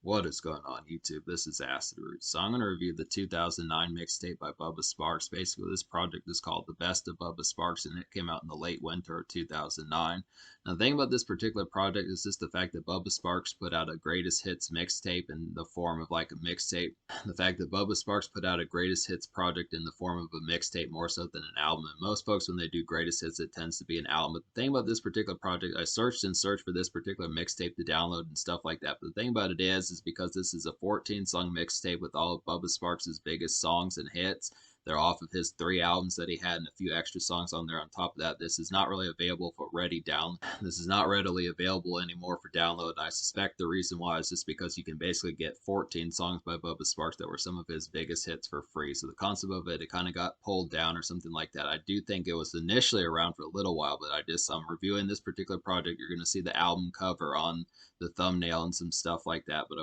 What is going on, YouTube? This is Acid Root. So I'm going to review the 2009 mixtape by Bubba Sparxxx. Basically, this project is called The Best of Bubba Sparxxx, and it came out in the late winter of 2009. Now, the thing about this particular project is just the fact that Bubba Sparxxx put out a greatest hits mixtape in the form of like a mixtape. The fact that Bubba Sparxxx put out a greatest hits project in the form of a mixtape more so than an album. And most folks, when they do greatest hits, it tends to be an album. But the thing about this particular project, I searched and searched for this particular mixtape to download and stuff like that. But the thing about it is because this is a 14-song mixtape with all of Bubba Sparxxx's biggest songs and hits. They're off of his 3 albums that he had and a few extra songs on there on top of that. This is not really available for ready down. This is not readily available anymore for download. I suspect the reason why is just because you can basically get 14 songs by Bubba Sparxxx that were some of his biggest hits for free. So the concept of it kind of got pulled down or something like that. I do think it was initially around for a little while, but I'm reviewing this particular project. You're going to see the album cover on the thumbnail and some stuff like that. But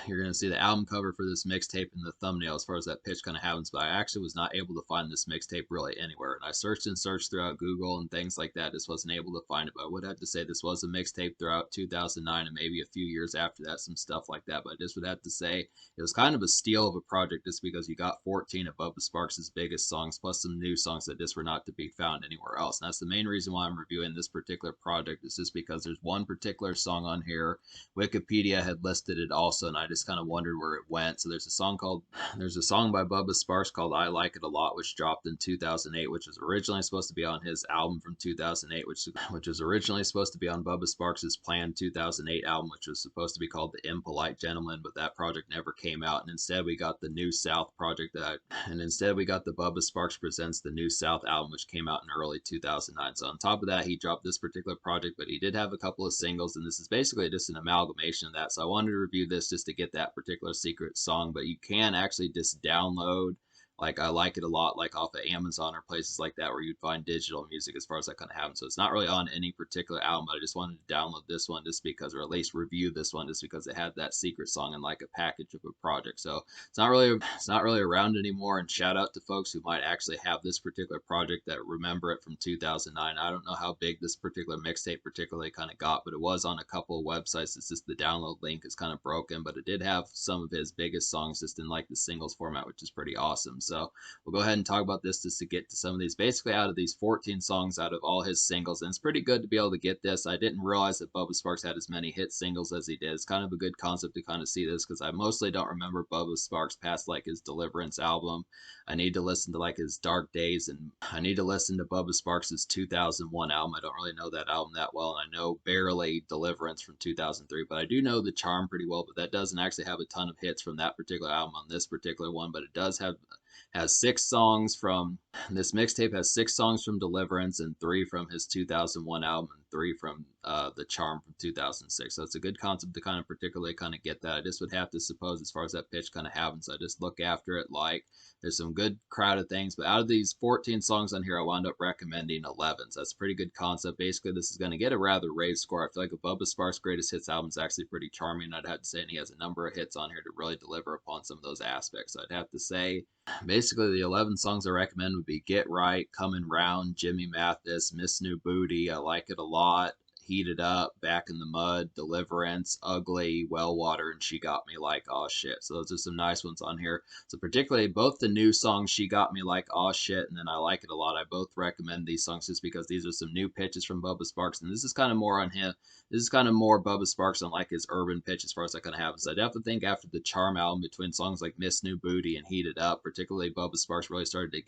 you're going to see the album cover for this mixtape in the thumbnail as far as that pitch kind of happens. But I actually was not able to find this mixtape really anywhere. And I searched and searched throughout Google and things like that. Just wasn't able to find it. But I would have to say this was a mixtape throughout 2009 and maybe a few years after that, some stuff like that. But I just would have to say it was kind of a steal of a project just because you got 14 of Bubba Sparxxx's biggest songs plus some new songs that just were not to be found anywhere else. And that's the main reason why I'm reviewing this particular project, is just because there's one particular song on here. Wikipedia had listed it also, and I just kind of wondered where it went. So there's a song by Bubba Sparxxx called I Like It A Lot, which dropped in 2008, which was originally supposed to be on his album from 2008, which was originally supposed to be on Bubba Sparxxx's planned 2008 album, which was supposed to be called The Impolite Gentleman, but that project never came out. And instead we got the New South project instead we got the Bubba Sparxxx Presents The New South album, which came out in early 2009. So on top of that, he dropped this particular project, but he did have a couple of singles, and this is basically just an amalgamation of that. So I wanted to review this just to get that particular secret song, but you can actually just download like I Like It A Lot, like off of Amazon or places like that where you'd find digital music as far as that kind of happens. So it's not really on any particular album, but I just wanted to download this one just because, or at least review this one just because it had that secret song in like a package of a project. So it's not really around anymore. And shout out to folks who might actually have this particular project that remember it from 2009. I don't know how big this particular mixtape particularly kind of got, but it was on a couple of websites. It's just the download link is kind of broken, but it did have some of his biggest songs just in like the singles format, which is pretty awesome. So we'll go ahead and talk about this just to get to some of these. Basically, out of these 14 songs, out of all his singles, and it's pretty good to be able to get this. I didn't realize that Bubba Sparxxx had as many hit singles as he did. It's kind of a good concept to kind of see this because I mostly don't remember Bubba Sparxxx past like his Deliverance album. I need to listen to like his Dark Days, and I need to listen to Bubba Sparxxx's 2001 album. I don't really know that album that well, and I know barely Deliverance from 2003, but I do know The Charm pretty well. But that doesn't actually have a ton of hits from that particular album on this particular one, but it does has 6 songs from this mixtape, has 6 songs from Deliverance and 3 from his 2001 album and 3 from The Charm from 2006. So it's a good concept to kind of particularly kind of get that. I just would have to suppose as far as that pitch kind of happens, I just look after it like there's some good crowd of things, but out of these 14 songs on here, I wound up recommending 11. So that's a pretty good concept. Basically, this is going to get a rather raised score. I feel like a Bubba Sparxxx Greatest Hits album is actually pretty charming. I'd have to say, and he has a number of hits on here to really deliver upon some of those aspects. So I'd have to say, basically, the 11 songs I recommend would be Get Right, Coming Round, Jimmy Mathis, Miss New Booty, I Like It A Lot, Heated Up, Back in the Mud, Deliverance, Ugly, Well Water, and She Got Me Like Aw Shit. So those are some nice ones on here. So particularly both the new songs, She Got Me Like Aw Shit, and then I Like It A Lot. I both recommend these songs just because these are some new pitches from Bubba Sparxxx, and this is kind of more on him. This is kind of more Bubba Sparxxx on like his urban pitch as far as that kind of happens. I definitely think after the Charm album, between songs like Miss New Booty and Heated Up, particularly Bubba Sparxxx really started to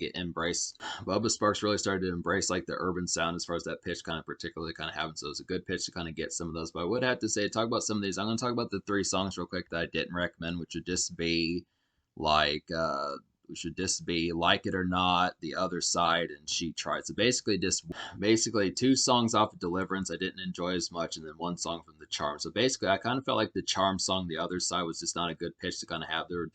embrace like the urban sound as far as that pitch kind of particularly kind of happens. So it's a good pitch to kind of get some of those. But I would have to say, talk about some of these. I'm going to talk about the 3 songs real quick that I didn't recommend, which would just be like Like It or Not, The Other Side, and She Tried. So basically 2 songs off of Deliverance I didn't enjoy as much, and then 1 song from The Charm. So basically I kind of felt like the Charm song, The Other Side, was just not a good pitch to kind of have. There were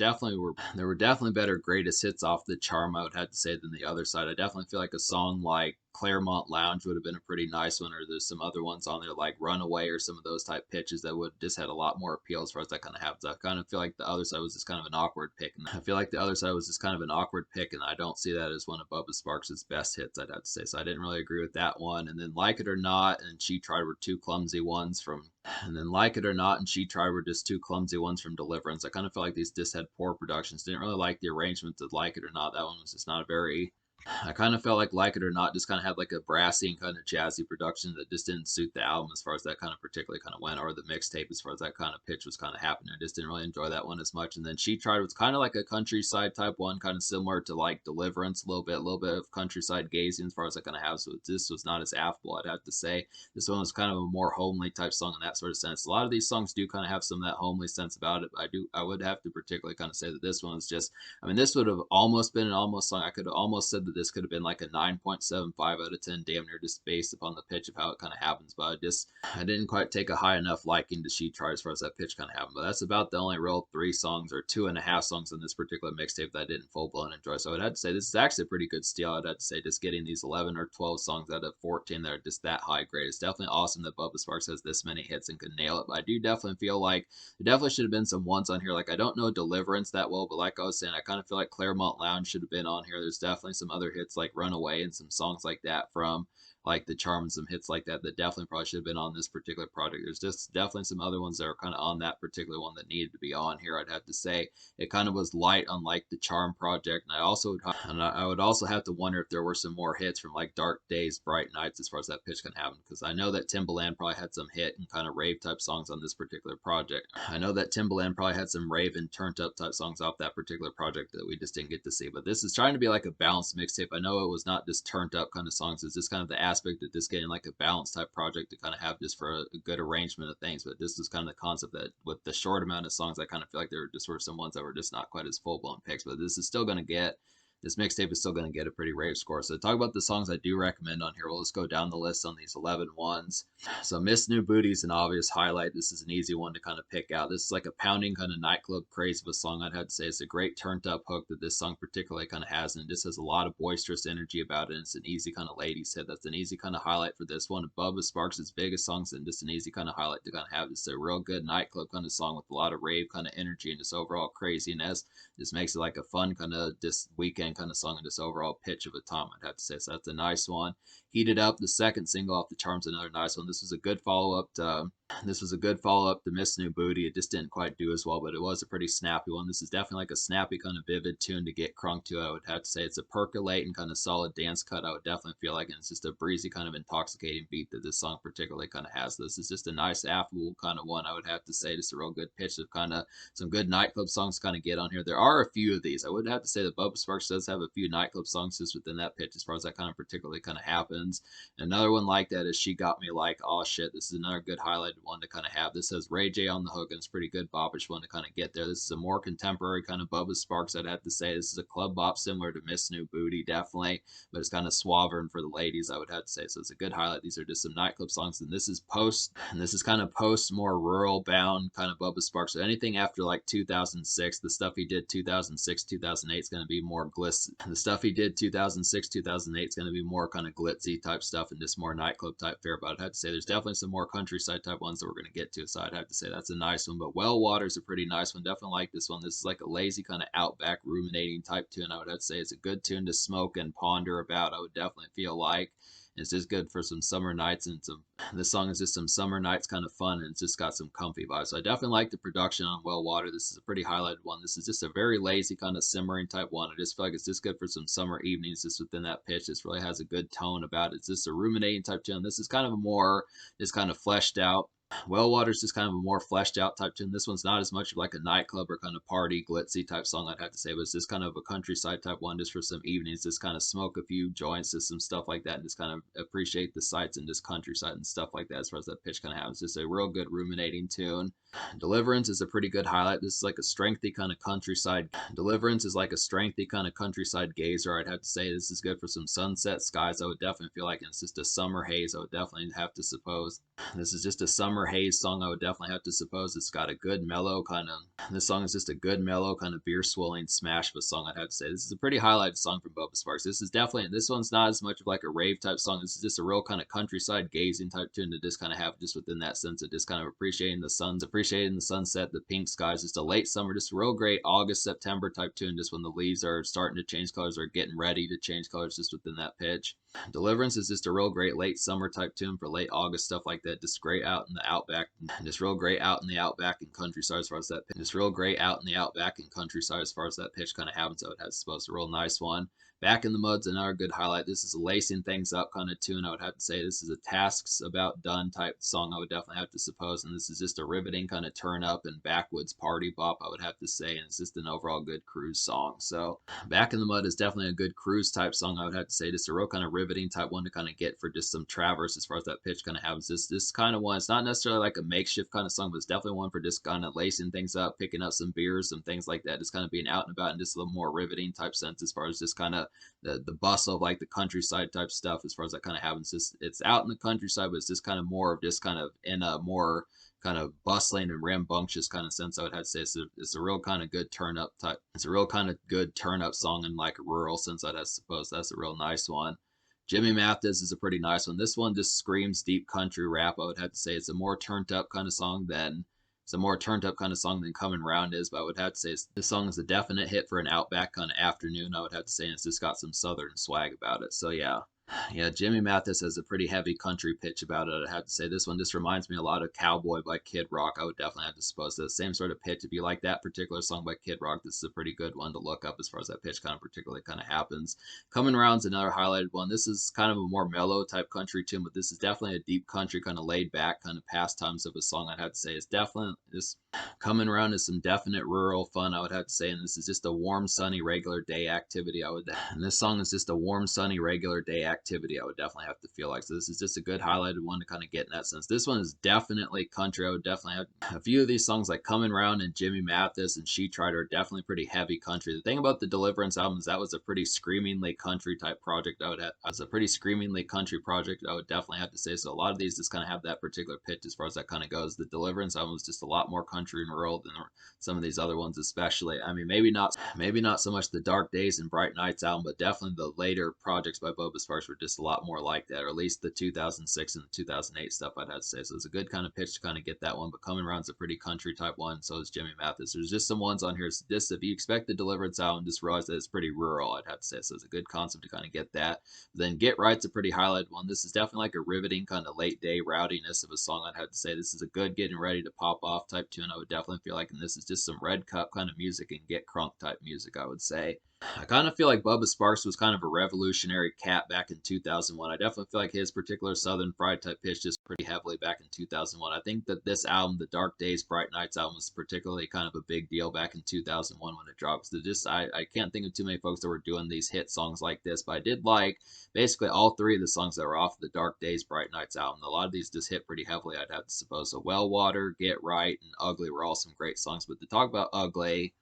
definitely better greatest hits off The Charm, I would have to say, than The Other Side. I definitely feel like a song like Claremont Lounge would have been a pretty nice one, or there's some other ones on there like Runaway or some of those type pitches that would just had a lot more appeal as far as that kind of happens. I kind of feel like the other side was just kind of an awkward pick, and I feel like the other side was just kind of an awkward pick, and I don't see that as one of Bubba Sparxxx's best hits, I'd have to say. So I didn't really agree with that one. And then Like It or Not and She Tried were two clumsy ones from and then Like It or Not and She Tried were just two clumsy ones from Deliverance. I kind of felt like these just had poor productions. Didn't really like the arrangement of Like It or Not. That one was just not a very I kind of felt like It or Not just kind of had like a brassy and kind of jazzy production that just didn't suit the album as far as that kind of particularly kind of went, or the mixtape as far as that kind of pitch was kind of happening. I just didn't really enjoy that one as much. And then She Tried was kind of like a countryside type one, kind of similar to like Deliverance, a little bit of countryside gazing as far as I kind of have. So this was not as affable, I'd have to say. This one was kind of a more homely type song in that sort of sense. A lot of these songs do kind of have some of that homely sense about it. But I would have to particularly kind of say that this one was just, I mean, this would have almost been an almost song. I could have almost said that this could have been like a 9.75 out of 10, damn near, just based upon the pitch of how it kind of happens. But I didn't quite take a high enough liking to She Tried as far as that pitch kind of happened. But that's about the only real 3 songs or 2.5 songs in this particular mixtape that I didn't full blown enjoy. So I'd have to say this is actually a pretty good steal. I'd have to say just getting these 11 or 12 songs out of 14 that are just that high grade. It's definitely awesome that Bubba Sparxxx has this many hits and could nail it. But I do definitely feel like there definitely should have been some ones on here. Like, I don't know Deliverance that well, but like I was saying, I kind of feel like Claremont Lounge should have been on here. There's definitely some other hits like Runaway and some songs like that from like The Charm and some hits like that that definitely probably should have been on this particular project. There's just definitely some other ones that are kind of on that particular one that needed to be on here. I'd have to say it kind of was light, unlike The Charm project. And I would also have to wonder if there were some more hits from like Dark Days, Bright Nights as far as that pitch can happen, because I know that Timbaland probably had some hit and kind of rave type songs on this particular project. I know that Timbaland probably had some rave and turned up type songs off that particular project that we just didn't get to see. But this is trying to be like a balanced mixtape. I know it was not just turned up kind of songs. It's just kind of the aspect of just getting like a balanced type project to kind of have just for a good arrangement of things. But this is kind of the concept that with the short amount of songs, I kind of feel like there were just sort of some ones that were just not quite as full blown picks. But this mixtape is still going to get a pretty rave score. So to talk about the songs I do recommend on here, we'll just go down the list on these 11 ones. So Miss New Booty is an obvious highlight. This is an easy one to kind of pick out. This is like a pounding kind of nightclub craze of a song. I'd have to say it's a great turned up hook that this song particularly kind of has, and it just has a lot of boisterous energy about it. And it's an easy kind of ladies hit. That's an easy kind of highlight for this one. Bubba Sparxxx's biggest songs, and just an easy kind of highlight to kind of have. It's a real good nightclub kind of song with a lot of rave kind of energy and just overall craziness. Just makes it like a fun kind of just weekend kind of song and just overall pitch of a time, I'd have to say. So that's a nice one. Heated Up, the second single off The Charm's another nice one. This was a good follow-up to Miss New Booty. It just didn't quite do as well, but it was a pretty snappy one. This is definitely like a snappy kind of vivid tune to get crunk to. I would have to say it's a percolating kind of solid dance cut. I would definitely feel like, and it's just a breezy kind of intoxicating beat that this song particularly kind of has. This is just a nice affable kind of one. I would have to say just a real good pitch of kind of some good nightclub songs to kind of get on here. There are a few of these. I would have to say that Bubba Sparxxx does have a few nightclub songs just within that pitch as far as that kind of particularly kind of happens. Another one like that is She Got Me Like, oh shit. This is another good highlighted one to kind of have. This has Ray J on the hook, and it's a pretty good bopish one to kind of get there. This is a more contemporary kind of Bubba Sparxxx, I'd have to say. This is a club bop similar to Miss New Booty, definitely, but it's kind of suaver and for the ladies, I would have to say. So it's a good highlight. These are just some nightclub songs, and this is kind of post, more rural bound kind of Bubba Sparxxx. So anything after like 2006, the stuff he did 2006, 2008 is going to be more glitz. The stuff he did 2006, 2008 is going to be more kind of glitzy type stuff and just more nightclub type fare. But I'd have to say there's definitely some more countryside type ones that we're going to get to. So I'd have to say that's a nice one. But Well Water's a pretty nice one. Definitely like this one. This is like a lazy kind of outback ruminating type tune. I would have to say it's a good tune to smoke and ponder about. I would definitely feel like it's just good for some summer nights, and this song is just some summer nights kind of fun, and it's just got some comfy vibes. So I definitely like the production on Well Water. This is a pretty highlighted one. This is just a very lazy kind of simmering type one. I just feel like it's just good for some summer evenings just within that pitch. This really has a good tone about it. It's just a ruminating type tune. This is kind of a more, just kind of fleshed out. Well Water's just kind of a more fleshed out type tune. This one's not as much of like a nightclub or kind of party glitzy type song, I'd have to say, but it's just kind of a countryside type one just for some evenings, just kind of smoke a few joints, just some stuff like that, and just kind of appreciate the sights and just countryside and stuff like that as far as that pitch kind of happens. Just a real good ruminating tune. Deliverance is a pretty good highlight. This is like a strengthy kind of countryside. Deliverance is like a strengthy kind of countryside gazer, I'd have to say. This is good for some sunset skies. I would definitely feel like it's just a summer haze. I would definitely have to suppose this is just a summer summer haze song, I would definitely have to suppose. It's got a good mellow kind of, this song is just a good mellow kind of beer swilling smash of a song, I'd have to say. This is a pretty highlighted song from Bubba Sparxxx. This is definitely, this one's not as much of like a rave type song. This is just a real kind of countryside gazing type tune to just kind of have just within that sense of just kind of appreciating the sunset, the pink skies, just a late summer, just a real great August, September type tune, just when the leaves are starting to change colors or getting ready to change colors just within that pitch. Deliverance is just a real great late summer type tune for late August, stuff like that. Just great out in the outback, just real great out in the outback and countryside as far as that, just real great out in the outback and countryside as far as that pitch kind of happens. So it has supposed a real nice one. Back in the Mud's another good highlight. This is a lacing things up kind of tune. I would have to say this is a tasks about done type song. I would definitely have to suppose, and this is just a riveting kind of turn up and backwoods party bop, I would have to say, and it's just an overall good cruise song. So Back in the Mud is definitely a good cruise type song. I would have to say just a real kind of riveting type one to kind of get for just some traverse as far as that pitch kind of happens. This kind of one, it's not necessarily like a makeshift kind of song, but it's definitely one for just kind of lacing things up, picking up some beers, some things like that, just kind of being out and about and just a little more riveting type sense as far as just kind of the bustle of like the countryside type stuff as far as that kind of happens. It's out in the countryside, but it's just kind of more of just kind of in a more kind of bustling and rambunctious kind of sense. I would have to say it's a real kind of good turn up type. It's a real kind of good turn up song in like a rural sense. I'd suppose that's a real nice one. Jimmy Mathis is a pretty nice one. This one just screams deep country rap. I would have to say it's a more turned up kind of song than Coming Round is, but I would have to say this song is a definite hit for an outback kind of afternoon. I would have to say, and it's just got some southern swag about it. So yeah. Yeah, Jimmy Mathis has a pretty heavy country pitch about it. I have to say this one just reminds me a lot of Cowboy by Kid Rock. I would definitely have to suppose the same sort of pitch. If you like that particular song by Kid Rock, this is a pretty good one to look up as far as that pitch kind of particularly kind of happens. Coming Round's another highlighted one. This is kind of a more mellow type country tune, but this is definitely a deep country kind of laid back kind of pastimes of a song. I'd have to say it's definitely this Coming Around is some definite rural fun, I would have to say, and this is just a warm, sunny, regular day activity. And this song is just a warm, sunny, regular day activity. I would definitely have to feel like. So this is just a good highlighted one to kind of get in that sense. This one is definitely country. I would definitely have a few of these songs like Coming Round and Jimmy Mathis and She Tried are definitely pretty heavy country. The thing about the Deliverance album is that was a pretty screamingly country type project. I would have as a pretty screamingly country project. I would definitely have to say. So a lot of these just kind of have that particular pitch as far as that kind of goes. The Deliverance album is just a lot more country and rural than some of these other ones, especially. I mean, maybe not so much the Dark Days and Bright Nights album, but definitely the later projects by Bubba Sparxxx were just a lot more like that, or at least the 2006 and the 2008 stuff, I'd have to say. So it's a good kind of pitch to kind of get that one, but Coming Around's a pretty country type one, so is Jimmy Mathis. There's just some ones on here, just if you expect the Deliverance album, just realize that it's pretty rural, I'd have to say. So it's a good concept to kind of get that. But then Get Right's a pretty highlighted one. This is definitely like a riveting kind of late day rowdiness of a song, I'd have to say. This is a good getting ready to pop off type tune, I would definitely feel like, and this is just some red cup kind of music and get crunk type music, I would say. I kind of feel like Bubba Sparxxx was kind of a revolutionary cat back in 2001. I definitely feel like his particular Southern Fried type pitch just pretty heavily back in 2001. I think that this album, the Dark Days, Bright Nights album, was particularly kind of a big deal back in 2001 when it dropped. So I can't think of too many folks that were doing these hit songs like this, but I did like basically all three of the songs that were off the Dark Days, Bright Nights album. A lot of these just hit pretty heavily, I'd have to suppose. So Well Water, Get Right, and Ugly were all some great songs. But to talk about Ugly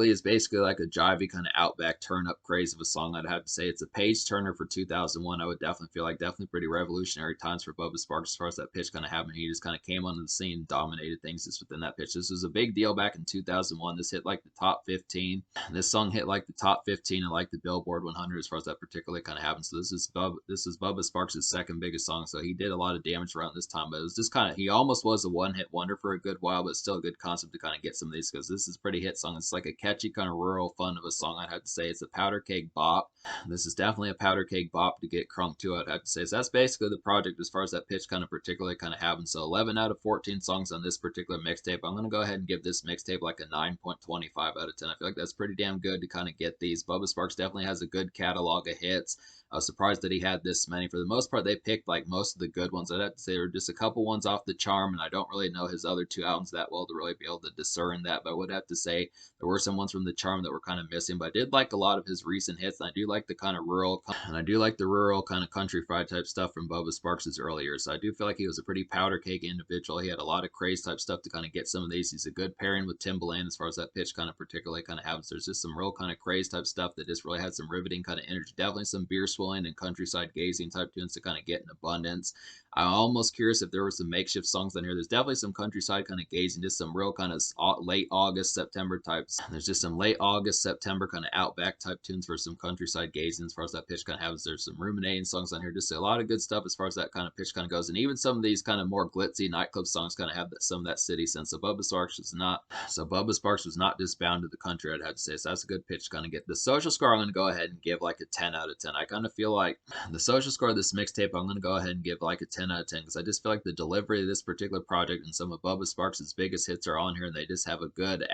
is basically like a jivey kind of outback turn up craze of a song. I'd have to say it's a page turner for 2001. I would definitely feel like definitely pretty revolutionary times for Bubba Sparxxx as far as that pitch kind of happened. He just kind of came onto the scene, dominated things just within that pitch. This was a big deal back in 2001. This hit like the top 15. This song hit like the top 15 and like the Billboard 100 as far as that particularly kind of happened. So this is Bubba Sparxx's second biggest song. So he did a lot of damage around this time, but it was just kind of, he almost was a one-hit wonder for a good while, but still a good concept to kind of get some of these because this is a pretty hit song. It's like a catchy kind of rural fun of a song, I'd have to say. It's a powder keg bop. This is definitely a powder keg bop to get crunk to, I'd have to say. So that's basically the project as far as that pitch kind of particularly kind of happens. So 11 out of 14 songs on this particular mixtape. I'm going to go ahead and give this mixtape like a 9.25 out of 10. I feel like that's pretty damn good to kind of get these. Bubba Sparxxx definitely has a good catalog of hits. I was surprised that he had this many. For the most part, they picked like most of the good ones. I'd have to say there were just a couple ones off the charm, and I don't really know his other two albums that well to really be able to discern that. But I would have to say there were some ones from the charm that were kind of missing. But I did like a lot of his recent hits, and I do like the kind of rural kind of country fried type stuff from Bubba Sparxx's earlier. So I do feel like he was a pretty powder cake individual. He had a lot of craze type stuff to kind of get some of these. He's a good pairing with Timbaland as far as that pitch kind of particularly kind of happens. There's just some real kind of craze type stuff that just really had some riveting kind of energy. Definitely some beer swilling and countryside gazing type tunes to kind of get in abundance. I'm almost curious if there were some makeshift songs on here. There's definitely some countryside kind of gazing, just some real kind of late August, September types. There's just some late August, September kind of outback type tunes for some countryside gazing as far as that pitch kind of has. There's some ruminating songs on here. Just a lot of good stuff as far as that kind of pitch kind of goes. And even some of these kind of more glitzy nightclub songs kind of have some of that city sense. So Bubba Sparxxx was not just bound to the country, I'd have to say. So that's a good pitch to kind of get. The social score, I'm going to go ahead and give like a 10 out of 10. I kind of feel like the social score of this mixtape, I'm going to go ahead and give like a 10 out of 10 because I just feel like the delivery of this particular project and some of Bubba Sparxxx's biggest hits are on here, and they just have a good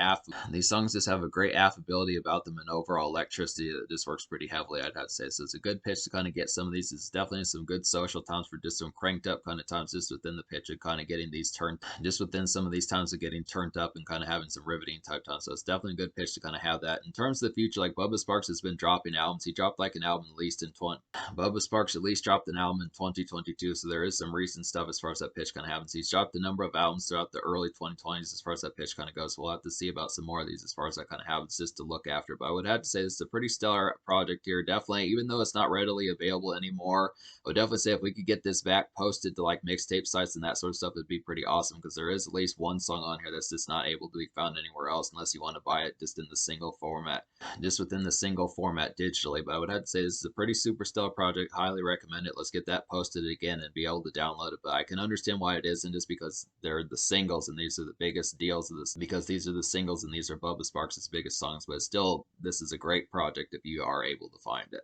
these songs just have a great affability about them and overall electricity that just works pretty heavily, I'd have to say. So it's a good pitch to kind of get some of these. It's definitely some good social times for just some cranked up kind of times just within the pitch and kind of getting these turned just within some of these times of getting turned up and kind of having some riveting type times. So it's definitely a good pitch to kind of have that. In terms of the future, like Bubba Sparxxx has been dropping albums. He dropped like an album at least in 20. Bubba Sparxxx at least dropped an album in 2022, so there is some recent stuff as far as that pitch kind of happens. He's dropped a number of albums throughout the early 2020s as far as that pitch kind of goes. So we'll have to see about some more of these as far as that kind of happens just to look after. But I would have to say this is a pretty stellar project here. Definitely, even though it's not readily available anymore, I would definitely say if we could get this back posted to like mixtape sites and that sort of stuff, it'd be pretty awesome because there is at least one song on here that's just not able to be found anywhere else unless you want to buy it just in the single format, just within the single format digitally. But I would have to say this is a pretty super stellar project. Highly recommend it. Let's get that posted again and be able to download it. But I can understand why it isn't, just because they're the singles and these are the biggest deals of this, because these are the singles and these are Bubba Sparxxx's biggest songs. But still, this is a great project if you are able to find it.